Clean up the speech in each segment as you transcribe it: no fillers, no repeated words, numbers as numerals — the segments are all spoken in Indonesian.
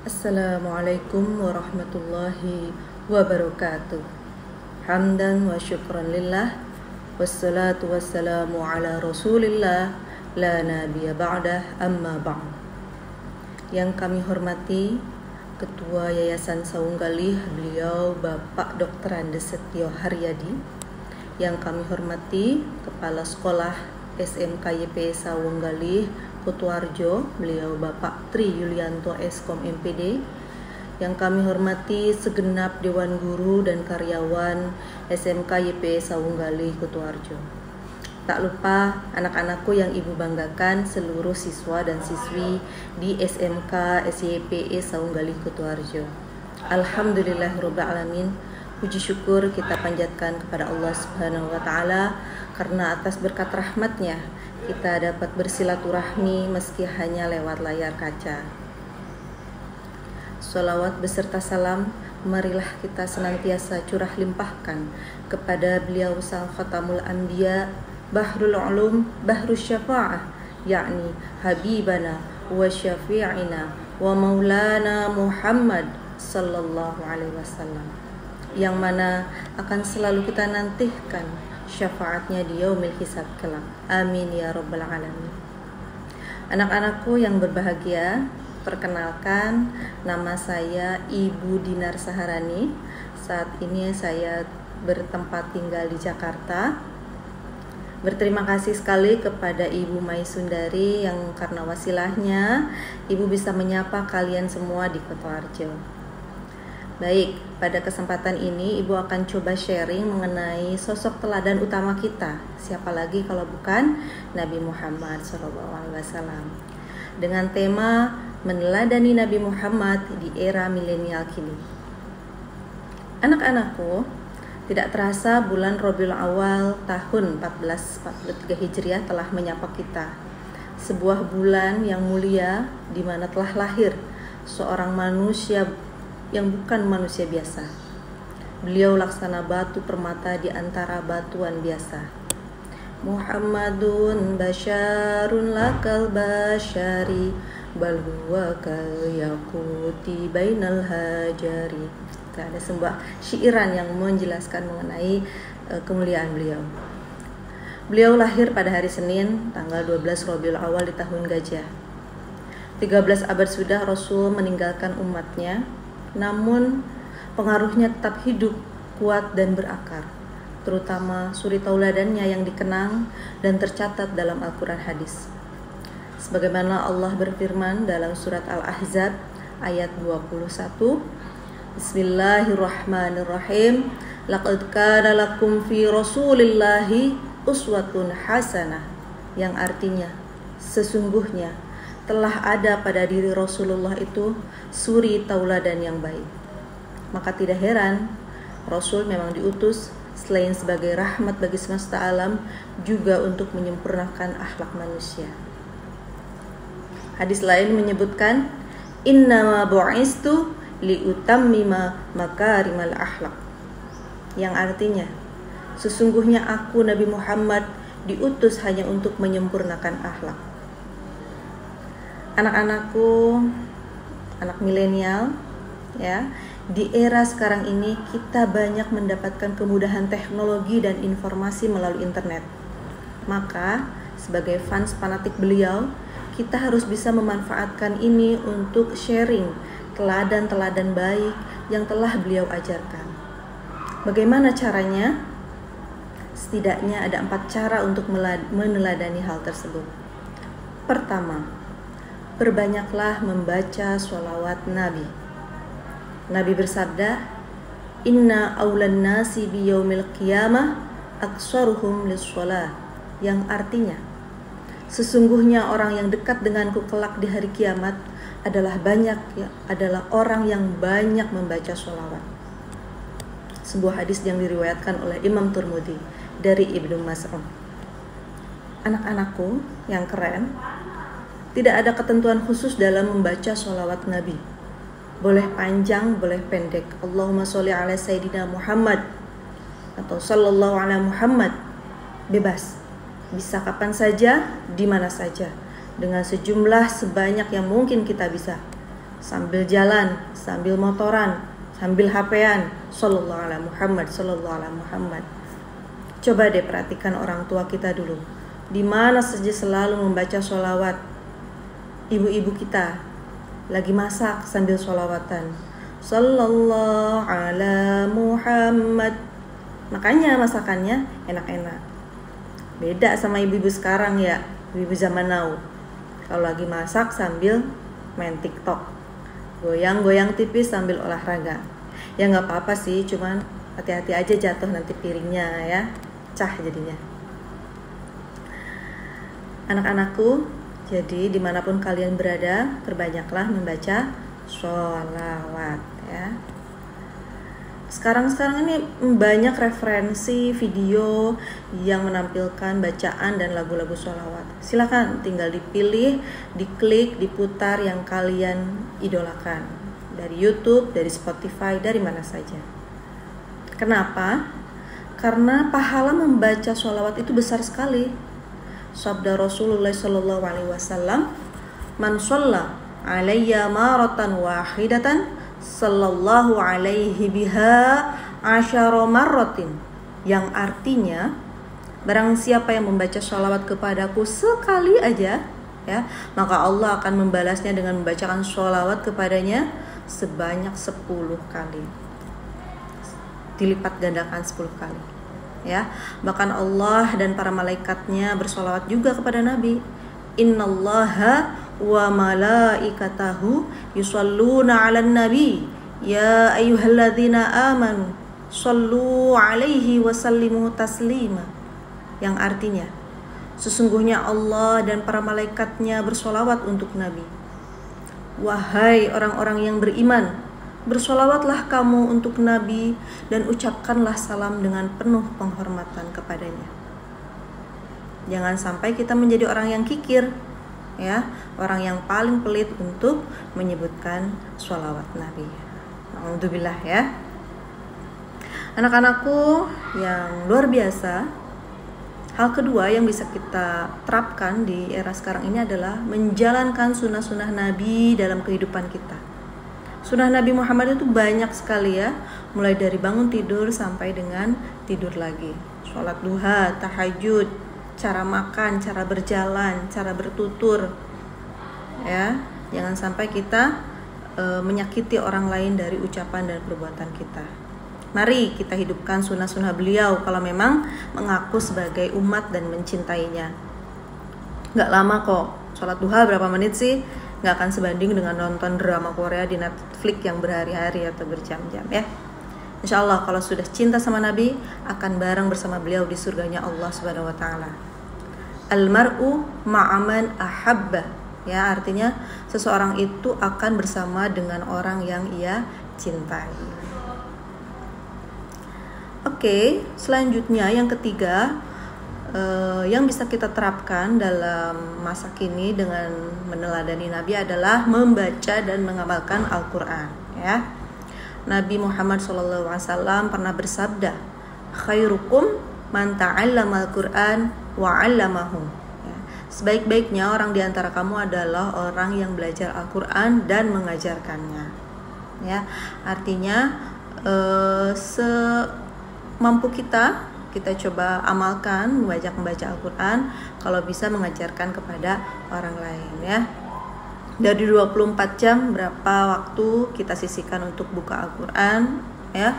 Assalamualaikum warahmatullahi wabarakatuh. Hamdan wa syukran lillah, wassalatu wassalamu ala rasulillah, la nabiyya ba'dah, amma ba'd. Yang kami hormati Ketua Yayasan Sawung Galih, beliau Bapak Dr. Andes Setio Haryadi. Yang kami hormati Kepala Sekolah SMKYP Sawung Galih Kutuarjo, beliau Bapak Tri Yulianto Eskom MPD. Yang kami hormati segenap Dewan Guru dan karyawan SMKYP Sawung Galih Kutuarjo. Tak lupa anak-anakku yang ibu banggakan, seluruh siswa dan siswi di SMK SYPE Sawung Galih Kutuarjo. Alhamdulillahirabbil alamin. Puji syukur kita panjatkan kepada Allah Subhanahu wa taala karena atas berkat rahmatnya kita dapat bersilaturahmi meski hanya lewat layar kaca. Sholawat beserta salam marilah kita senantiasa curah limpahkan kepada beliau sang Khatamul Anbiya, Bahrul Ulum, Bahrus Syafa'ah, yakni Habibana wa Syafi'ina wa Maulana Muhammad sallallahu alaihi wasallam, yang mana akan selalu kita nantikan syafaatnya di yaumil hisab kelak. Amin ya rabbal alamin. Anak-anakku yang berbahagia, perkenalkan, nama saya Ibu Dinar Saharani. Saat ini saya bertempat tinggal di Jakarta. Berterima kasih sekali kepada Ibu Mai Sundari yang karena wasilahnya Ibu bisa menyapa kalian semua di Kutuarjo. Baik, pada kesempatan ini Ibu akan coba sharing mengenai sosok teladan utama kita. Siapa lagi kalau bukan Nabi Muhammad SAW, dengan tema meneladani Nabi Muhammad di era milenial kini. Anak-anakku, tidak terasa bulan Rabiul Awal tahun 1443 Hijriah telah menyapa kita. Sebuah bulan yang mulia di mana telah lahir seorang manusia yang bukan manusia biasa. Beliau laksana batu permata di antara batuan biasa. Muhammadun basyarun lakal basyari, bal huwa kal yaquti bainal hajari. Ada sebuah syairan yang menjelaskan mengenai kemuliaan beliau. Beliau lahir pada hari Senin, tanggal 12 Rabiul Awal di tahun Gajah. 13 abad sudah Rasul meninggalkan umatnya, namun pengaruhnya tetap hidup, kuat dan berakar, terutama suri tauladannya yang dikenang dan tercatat dalam Al-Quran hadis. Sebagaimana Allah berfirman dalam surat Al-Ahzab ayat 21, Bismillahirrahmanirrahim, laqad kana lakum fi rasulillahi uswatun hasanah, yang artinya sesungguhnya telah ada pada diri Rasulullah itu suri tauladan yang baik. Maka tidak heran Rasul memang diutus selain sebagai rahmat bagi semesta alam, juga untuk menyempurnakan akhlak manusia. Hadis lain menyebutkan, innama bu'istu liutammima makarimal akhlak, yang artinya sesungguhnya aku Nabi Muhammad diutus hanya untuk menyempurnakan akhlak. Anak-anakku, anak milenial, ya, di era sekarang ini kita banyak mendapatkan kemudahan teknologi dan informasi melalui internet. Maka sebagai fans fanatik beliau, kita harus bisa memanfaatkan ini untuk sharing teladan-teladan baik yang telah beliau ajarkan. Bagaimana caranya? Setidaknya ada 4 cara untuk meneladani hal tersebut. Pertama, perbanyaklah membaca sholawat Nabi. Nabi bersabda, inna awlan nasi biyaumil qiyamah aksaruhum lis-sholah, yang artinya sesungguhnya orang yang dekat denganku kelak di hari kiamat adalah orang yang banyak membaca sholawat. Sebuah hadis yang diriwayatkan oleh Imam Tirmidzi dari Ibnu Mas'ud. Anak-anakku yang keren, tidak ada ketentuan khusus dalam membaca sholawat Nabi. Boleh panjang, boleh pendek. Allahumma sholli ala Sayyidina Muhammad atau sallallahu ala Muhammad. Bebas. Bisa kapan saja, di mana saja, dengan sejumlah sebanyak yang mungkin kita bisa. sambil jalan, sambil motoran, sambil HP-an, sallallahu alaihi Muhammad, sallallahu alaihi Muhammad. Coba deh perhatikan orang tua kita dulu, di mana saja selalu membaca sholawat. Ibu-ibu kita lagi masak sambil sholawatan, sallallahu ala Muhammad. Makanya masakannya enak-enak. Beda sama ibu-ibu sekarang ya, ibu-ibu zaman now. Kalau lagi masak sambil main TikTok, goyang-goyang tipis sambil olahraga. Ya nggak apa-apa sih, cuman hati-hati aja jatuh nanti piringnya ya, pecah jadinya. Anak-anakku, jadi dimanapun kalian berada, perbanyaklah membaca sholawat ya. Sekarang ini banyak referensi video yang menampilkan bacaan dan lagu-lagu sholawat. Silakan tinggal dipilih, diklik, diputar yang kalian idolakan. Dari YouTube, dari Spotify, dari mana saja. Kenapa? Karena pahala membaca sholawat itu besar sekali. Sabda Rasulullah SAW, "Man shalla alayya maratan wahidatan sallallahu alaihi biha asyara marratin," yang artinya barang siapa yang membaca sholawat kepadaku sekali aja ya, maka Allah akan membalasnya dengan membacakan sholawat kepadanya sebanyak 10 kali, dilipat gandakan 10 kali ya. Bahkan Allah dan para malaikatnya bersholawat juga kepada Nabi. Innallaha wa malaikatahu yusalluna 'alan nabi ya ayyuhalladzina amanu shallu 'alaihi wa sallimu taslima, yang artinya sesungguhnya Allah dan para malaikatnya bersolawat untuk Nabi. Wahai orang-orang yang beriman, bersolawatlah kamu untuk Nabi dan ucapkanlah salam dengan penuh penghormatan kepadanya. Jangan sampai kita menjadi orang yang kikir ya, orang yang paling pelit untuk menyebutkan sholawat Nabi. Alhamdulillah ya. Anak-anakku yang luar biasa, hal kedua yang bisa kita terapkan di era sekarang ini adalah menjalankan sunnah-sunnah Nabi dalam kehidupan kita. Sunnah Nabi Muhammad itu banyak sekali ya, mulai dari bangun tidur sampai dengan tidur lagi. Sholat duha, tahajud, cara makan, cara berjalan, cara bertutur ya. Jangan sampai kita menyakiti orang lain dari ucapan dan perbuatan kita. Mari kita hidupkan sunnah-sunnah beliau kalau memang mengaku sebagai umat dan mencintainya. Gak lama kok, sholat duha berapa menit sih? Gak akan sebanding dengan nonton drama Korea di Netflix yang berhari-hari atau berjam-jam ya. Insya Allah kalau sudah cinta sama Nabi, akan bareng bersama beliau di surganya Allah Subhanahu Wa Taala. Almar'u ma'aman ahabba, ya artinya seseorang itu akan bersama dengan orang yang ia cintai. Oke, selanjutnya yang ketiga yang bisa kita terapkan dalam masa kini dengan meneladani Nabi adalah membaca dan mengamalkan Al-Quran ya. Nabi Muhammad SAW pernah bersabda, khairukum man ta'allama al-Quran wa 'allamahu. Ya, sebaik-baiknya orang di antara kamu adalah orang yang belajar Al-Quran dan mengajarkannya. Ya, artinya semampu kita coba amalkan, membaca Al-Quran, kalau bisa mengajarkan kepada orang lain ya. Dari 24 jam berapa waktu kita sisihkan untuk buka Al-Quran ya.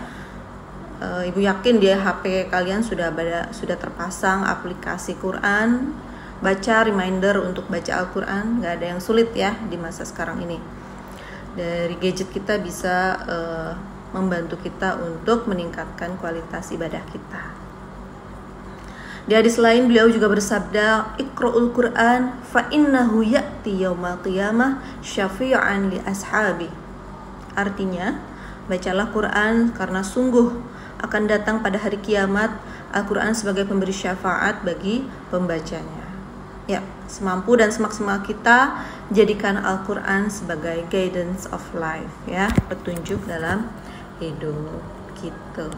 Ibu yakin di HP kalian sudah terpasang aplikasi Quran, baca reminder untuk baca Al-Quran. Gak ada yang sulit ya di masa sekarang ini. Dari gadget kita bisa membantu kita untuk meningkatkan kualitas ibadah kita. Di hadis lain beliau juga bersabda, Iqra'ul Qur'an fa innahu ya'ti yaumal qiyamah syafi'an li ashabi. Artinya, bacalah Quran karena sungguh akan datang pada hari kiamat Al-Quran sebagai pemberi syafaat bagi pembacanya. Ya, semampu dan semaksimal kita jadikan Al-Quran sebagai guidance of life ya, petunjuk dalam hidup gitu.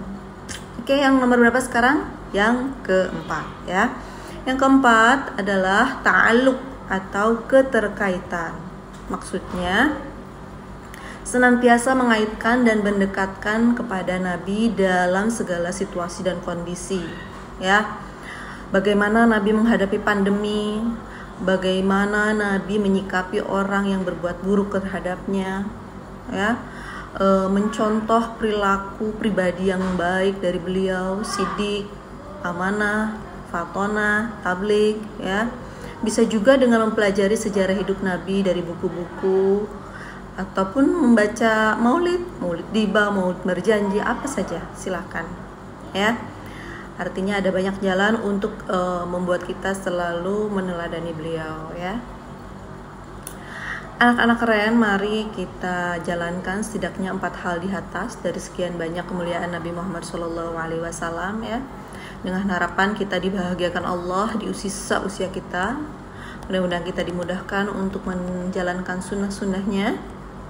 Oke, yang nomor berapa sekarang? Yang keempat ya. Yang keempat adalah ta'alluq atau keterkaitan. Maksudnya senantiasa mengaitkan dan mendekatkan kepada Nabi dalam segala situasi dan kondisi, ya. Bagaimana Nabi menghadapi pandemi, bagaimana Nabi menyikapi orang yang berbuat buruk terhadapnya, ya. Mencontoh perilaku pribadi yang baik dari beliau, sidik, amanah, fatonah, tabligh, ya. Bisa juga dengan mempelajari sejarah hidup Nabi dari buku-buku, ataupun membaca maulid tiba, maulid berjanji, apa saja silakan, ya. Artinya ada banyak jalan untuk membuat kita selalu meneladani beliau, ya. Anak-anak keren, mari kita jalankan setidaknya 4 hal di atas dari sekian banyak kemuliaan Nabi Muhammad SAW, ya. Dengan harapan kita dibahagiakan Allah di usia kita. Mudah-mudahan kita dimudahkan untuk menjalankan sunnah-sunnahnya,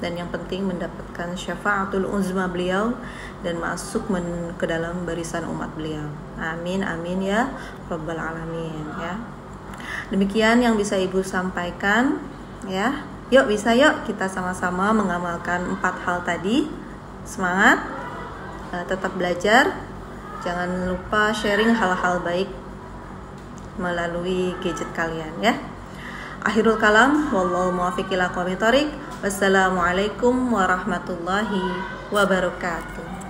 dan yang penting mendapatkan syafaatul uzma beliau dan masuk ke dalam barisan umat beliau. Amin amin ya rabbal alamin, ya. Demikian yang bisa Ibu sampaikan, ya. Yuk kita sama-sama mengamalkan 4 hal tadi. Semangat, tetap belajar. Jangan lupa sharing hal-hal baik melalui gadget kalian, ya. Akhirul kalam, wallahu muwaffiq ila aqwamit thoriq. Wassalamualaikum warahmatullahi wabarakatuh.